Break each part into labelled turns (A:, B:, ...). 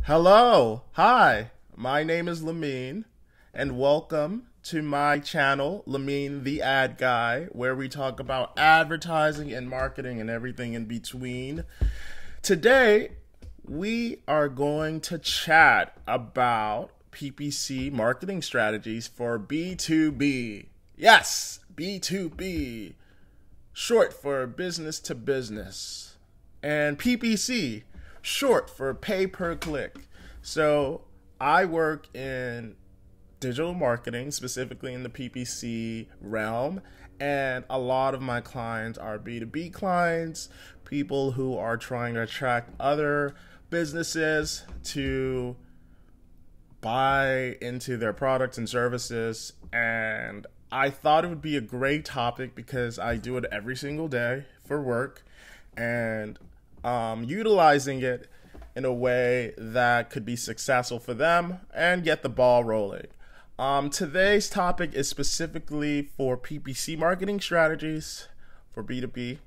A: Hello, hi, my name is Lamine, and welcome to my channel, Lamine the Ad Guy, where we talk about advertising and marketing and everything in between. Today, we are going to chat about PPC marketing strategies for B2B. Yes, B2B, short for business to business, and PPC, short for pay per click. So I work in digital marketing, specifically in the PPC realm, and a lot of my clients are B2B clients, people who are trying to attract other businesses to buy into their products and services. And I thought it would be a great topic because I do it every single day for work, and utilizing it in a way that could be successful for them and get the ball rolling. Today's topic is specifically for PPC marketing strategies for B2B.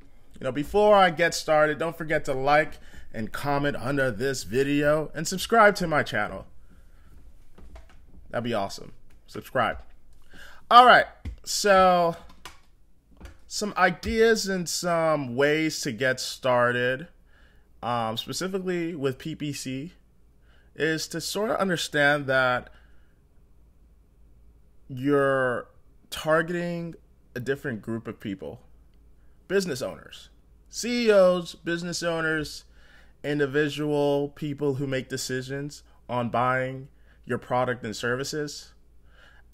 A: Before I get started, don't forget to like and comment under this video and subscribe to my channel. That'd be awesome. Subscribe. All right, so some ideas and some ways to get started, specifically with PPC, is to sort of understand that you're targeting a different group of people. Business owners, CEOs, business owners, individual people who make decisions on buying your product and services.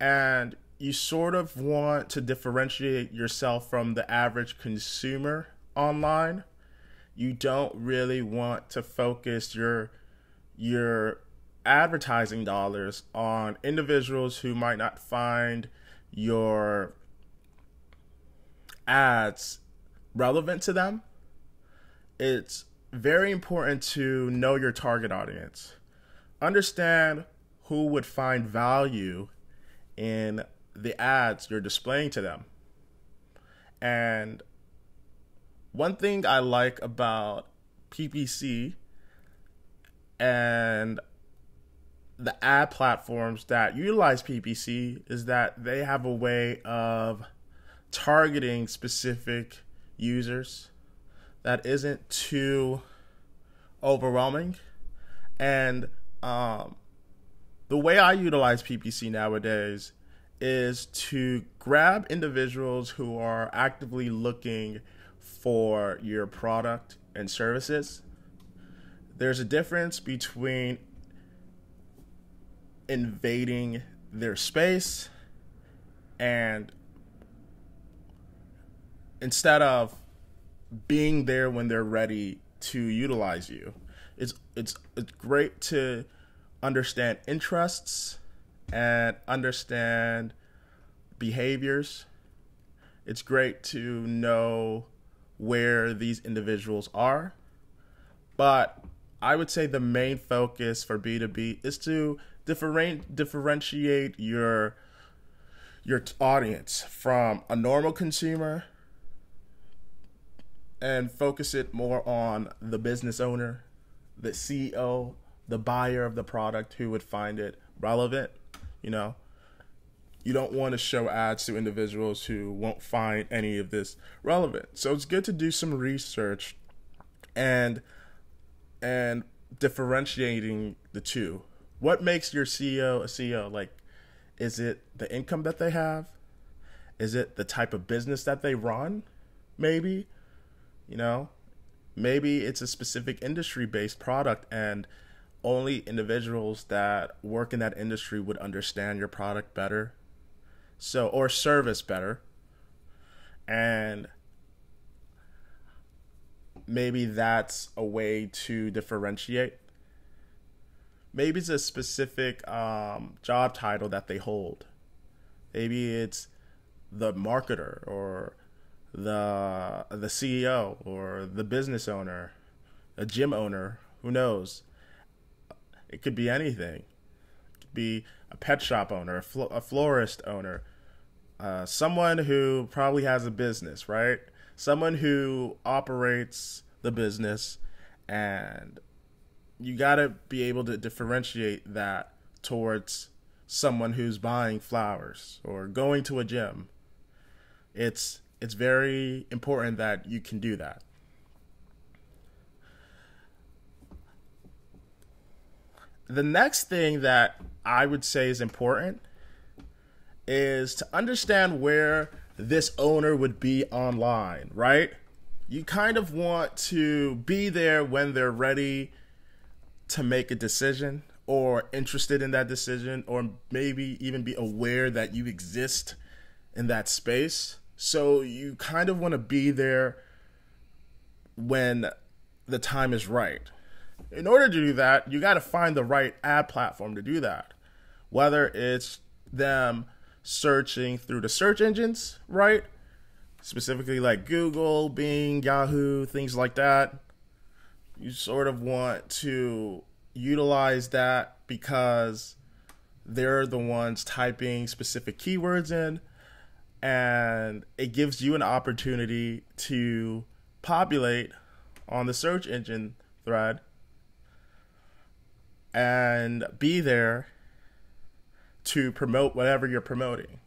A: And you sort of want to differentiate yourself from the average consumer online. You don't really want to focus your advertising dollars on individuals who might not find your ads relevant to them. It's very important to know your target audience. Understand who would find value in the ads you're displaying to them. And one thing I like about PPC and the ad platforms that utilize PPC is that they have a way of targeting specific users that isn't too overwhelming. And the way I utilize PPC nowadays is to grab individuals who are actively looking for your product and services. There's a difference between invading their space and instead of being there when they're ready to utilize you. It's great to understand interests and understand behaviors. It's great to know where these individuals are. But I would say the main focus for B2B is to differentiate your audience from a normal consumer and focus it more on the business owner, the CEO, the buyer of the product who would find it relevant. You don't want to show ads to individuals who won't find any of this relevant. So it's good to do some research and differentiating the two. What makes your CEO a CEO? Like, is it the income that they have? Is it the type of business that they run? Maybe, maybe it's a specific industry-based product and only individuals that work in that industry would understand your product better. Or service better. And maybe that's a way to differentiate. Maybe it's a specific job title that they hold. Maybe it's the marketer or the CEO or the business owner, a gym owner, who knows? It could be anything. It could be a pet shop owner, a florist owner, someone who probably has a business, right? Someone who operates the business and you got to be able to differentiate that towards someone who's buying flowers or going to a gym. It's very important that you can do that. The next thing that I would say is important is to understand where this owner would be online, right? You kind of want to be there when they're ready to make a decision or interested in that decision, or maybe even be aware that you exist in that space. So you kind of want to be there when the time is right. In order to do that, you got to find the right ad platform to do that. Whether it's them searching through the search engines, right? Specifically like Google, Bing, Yahoo, things like that. You sort of want to utilize that because they're the ones typing specific keywords in, and it gives you an opportunity to populate on the search engine thread and be there to promote whatever you're promoting.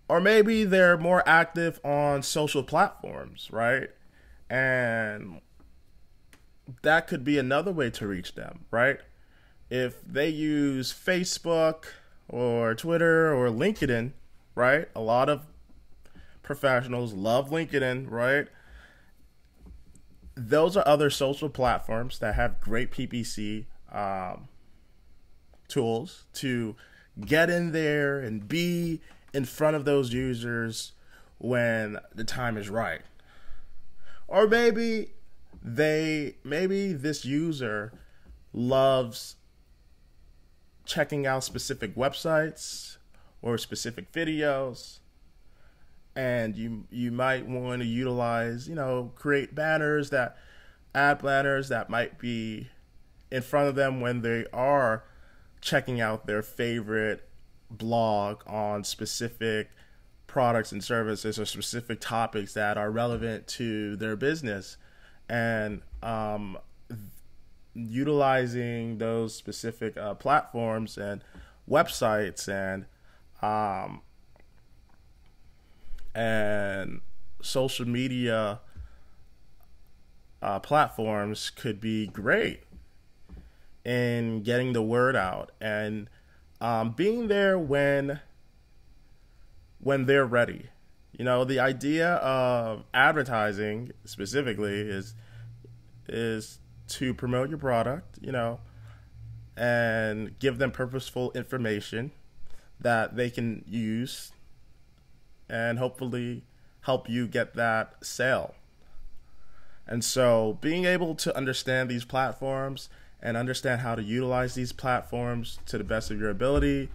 A: Or maybe they're more active on social platforms, right? And that could be another way to reach them, right? If they use Facebook or Twitter or LinkedIn, right? A lot of professionals love LinkedIn, right? Those are other social platforms that have great PPC tools to get in there and be in front of those users when the time is right. Or maybe this user loves checking out specific websites or specific videos, and you might want to utilize, create ad banners that might be in front of them when they are checking out their favorite blog on specific products and services or specific topics that are relevant to their business, and utilizing those specific platforms and websites and social media platforms could be great in getting the word out and being there when they're ready. The idea of advertising specifically is to promote your product, and give them purposeful information that they can use and hopefully help you get that sale. And so being able to understand these platforms and understand how to utilize these platforms to the best of your ability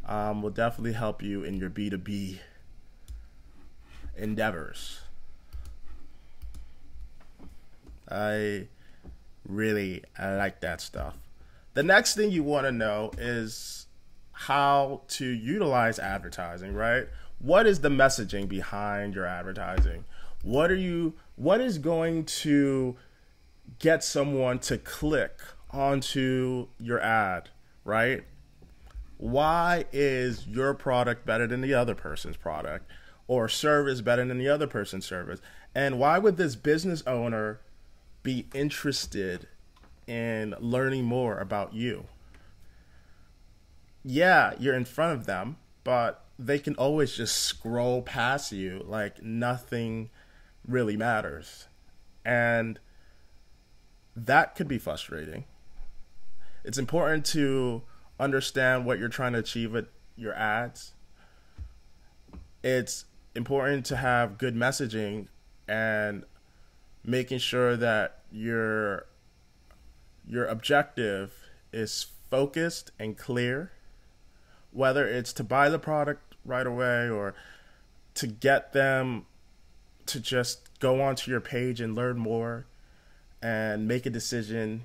A: will definitely help you in your B2B endeavors. I like that stuff. The next thing you want to know is how to utilize advertising, right? What is the messaging behind your advertising? What is going to get someone to click onto your ad, right? Why is your product better than the other person's product, or service better than the other person's service? And why would this business owner be interested in learning more about you? Yeah, you're in front of them, but they can always just scroll past you like nothing really matters. And that could be frustrating. It's important to understand what you're trying to achieve with your ads. It's important to have good messaging and making sure that your objective is focused and clear, whether it's to buy the product right away or to get them to just go onto your page and learn more and make a decision,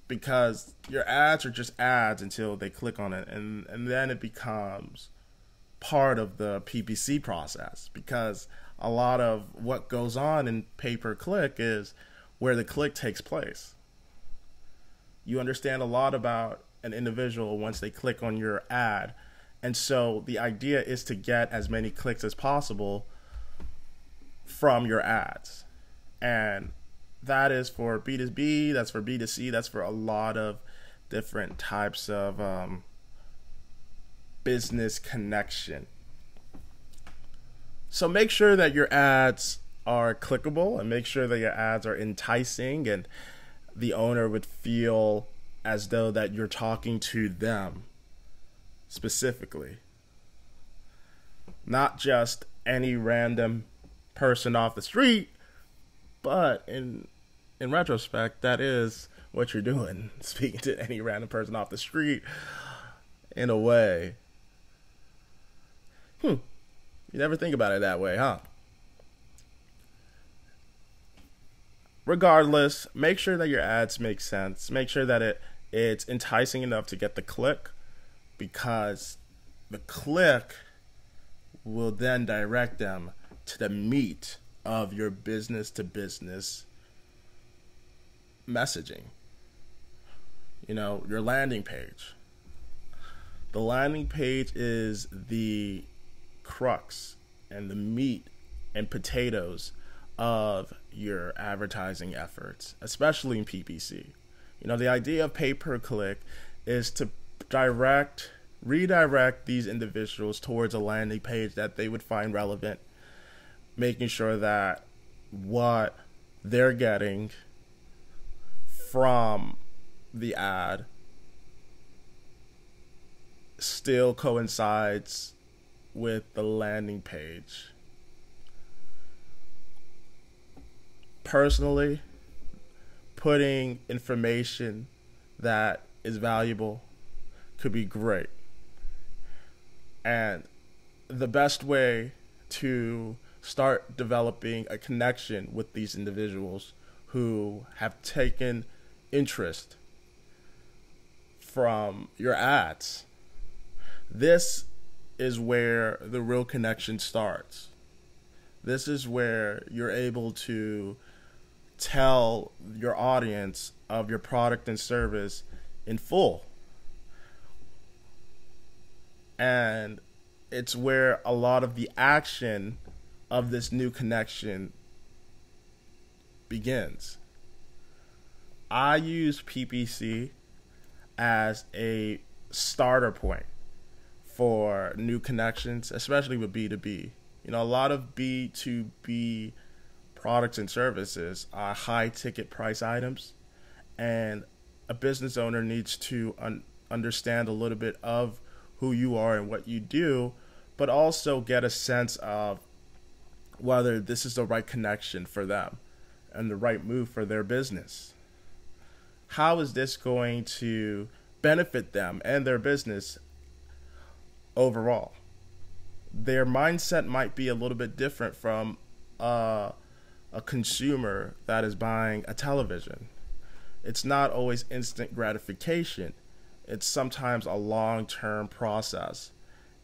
A: because your ads are just ads until they click on it, and then it becomes part of the PPC process, because a lot of what goes on in pay-per-click is where the click takes place. You understand a lot about an individual once they click on your ad. And so the idea is to get as many clicks as possible from your ads. And that is for B2B, that's for B2C, that's for a lot of different types of business connection. So make sure that your ads are clickable and make sure that your ads are enticing and the owner would feel as though that you're talking to them specifically. Not just any random person off the street, but in retrospect, that is what you're doing, speaking to any random person off the street in a way. You never think about it that way, huh? Regardless, make sure that your ads make sense. Make sure that it's enticing enough to get the click, because the click will then direct them to the meat of your business to business messaging. Your landing page. The landing page is the crux and the meat and potatoes of your advertising efforts, especially in PPC. The idea of pay per click is to redirect these individuals towards a landing page that they would find relevant, making sure that what they're getting from the ad still coincides with the landing page. Personally, putting information that is valuable could be great. And the best way to start developing a connection with these individuals who have taken interest from your ads. This is where the real connection starts. This is where you're able to tell your audience of your product and service in full. And it's where a lot of the action of this new connection begins. I use PPC as a starter point for new connections, especially with B2B. A lot of B2B products and services are high ticket price items, and a business owner needs to understand a little bit of who you are and what you do, but also get a sense of whether this is the right connection for them and the right move for their business. How is this going to benefit them and their business overall? Their mindset might be a little bit different from a consumer that is buying a television. It's not always instant gratification. It's sometimes a long-term process.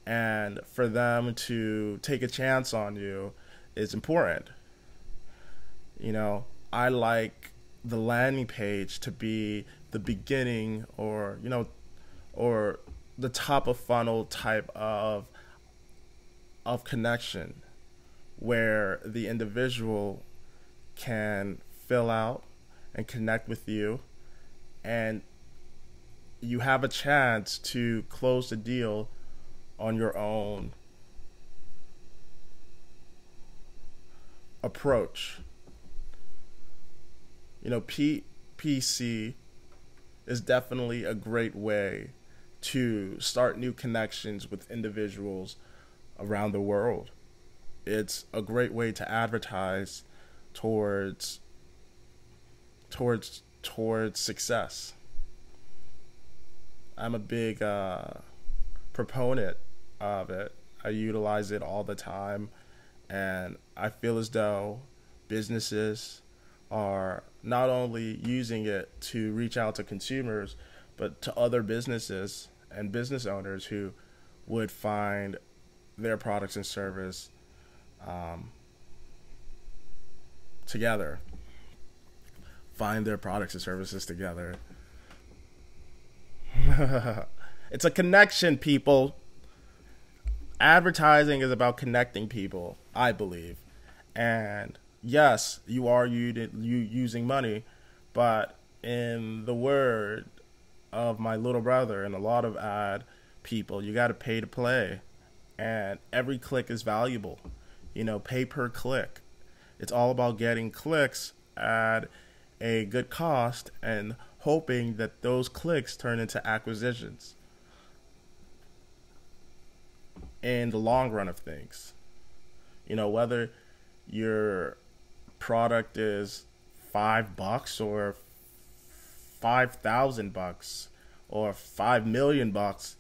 A: And for them to take a chance on you is important. I like the landing page to be the beginning or the top of funnel type of connection where the individual can fill out and connect with you, and you have a chance to close the deal on your own approach. PPC is definitely a great way to start new connections with individuals around the world. It's a great way to advertise towards success. I'm a big proponent of it. I utilize it all the time, and I feel as though businesses are not only using it to reach out to consumers, but to other businesses and business owners who would find their products and service together. find their products and services together. It's a connection, people. Advertising is about connecting people, I believe. And yes, you are using money, but in the word of my little brother and a lot of ad people, you got to pay to play. And every click is valuable. You know, pay per click. It's all about getting clicks at a good cost and hoping that those clicks turn into acquisitions in the long run of things. You know, whether your product is $5 or $5,000 or $5 million, which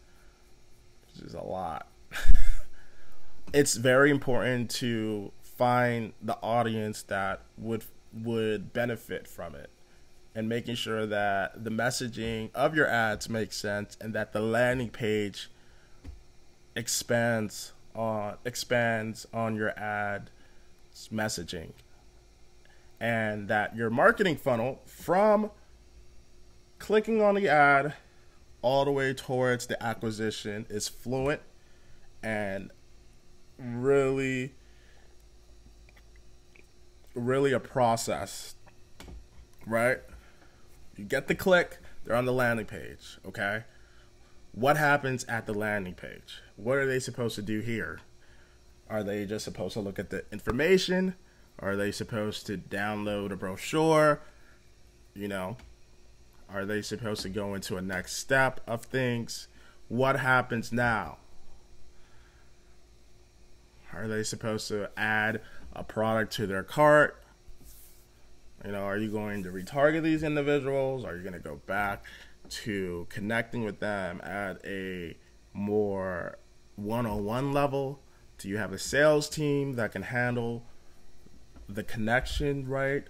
A: is a lot. It's very important to find the audience that would benefit from it, and making sure that the messaging of your ads makes sense and that the landing page expands on your ad messaging, and that your marketing funnel from clicking on the ad all the way towards the acquisition is fluent and really a process, right? You get the click, they're on the landing page, okay? What happens at the landing page? What are they supposed to do here? Are they just supposed to look at the information? Are they supposed to download a brochure? You know, are they supposed to go into a next step of things? What happens now? Are they supposed to add a product to their cart? You know, are you going to retarget these individuals? Are you going to go back to connecting with them at a more one-on-one level? Do you have a sales team that can handle the connection, right?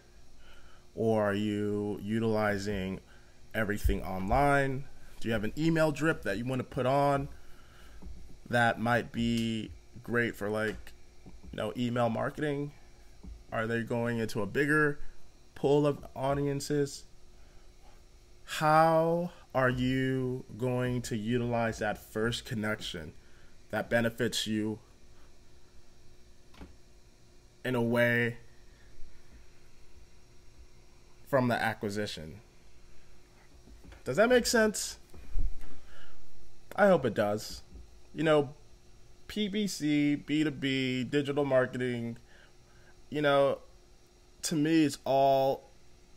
A: Or are you utilizing everything online? Do you have an email drip that you want to put on that might be great for, like, you know, email marketing? Are they going into a bigger pool of audiences? How are you going to utilize that first connection that benefits you in a way from the acquisition? Does that make sense? I hope it does. You know, PPC, B2B, digital marketing, you know, to me, it's all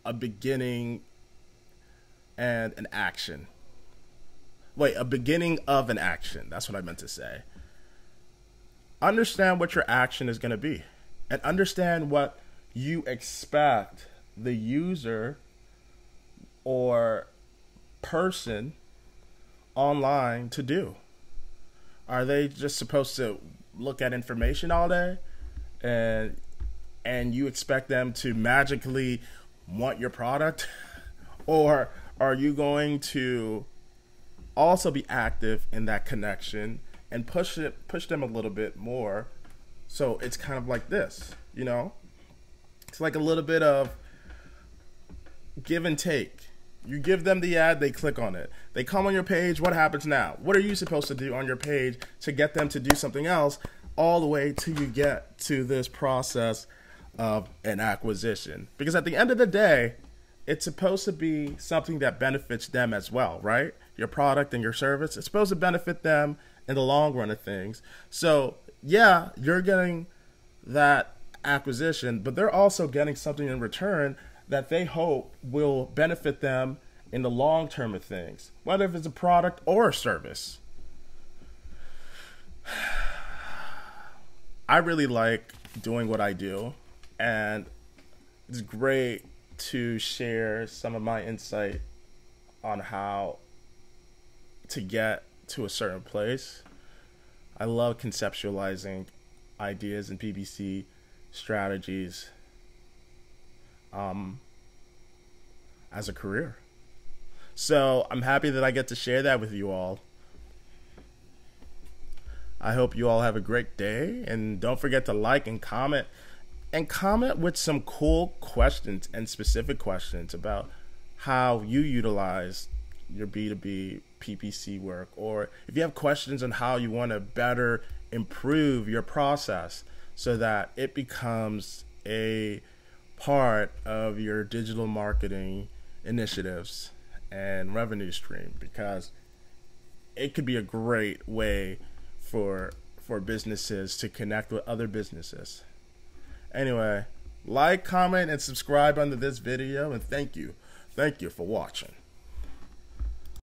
A: a beginning and an action. Wait, a beginning of an action. That's what I meant to say. Understand what your action is going to be, and understand what you expect the user or person online to do. Are they just supposed to look at information all day, and you expect them to magically want your product? Or are you going to also be active in that connection and push them a little bit more? So it's kind of like this, you know? It's like a little bit of give and take. You give them the ad, they click on it. They come on your page, what happens now? What are you supposed to do on your page to get them to do something else, all the way till you get to this process of an acquisition? Because at the end of the day, it's supposed to be something that benefits them as well, right? Your product and your service, it's supposed to benefit them in the long run of things. So yeah, you're getting that acquisition, but they're also getting something in return that they hope will benefit them in the long term of things, whether if it's a product or a service. I really like doing what I do, and it's great to share some of my insight on how to get to a certain place. I love conceptualizing ideas and PPC strategies as a career. So I'm happy that I get to share that with you all. I hope you all have a great day, and don't forget to like and comment and comment with some cool questions and specific questions about how you utilize your B2B PPC work, or if you have questions on how you want to better improve your process so that it becomes a part of your digital marketing initiatives and revenue stream, because it could be a great way for businesses to connect with other businesses. Anyway, like, comment, and subscribe under this video, and thank you for watching.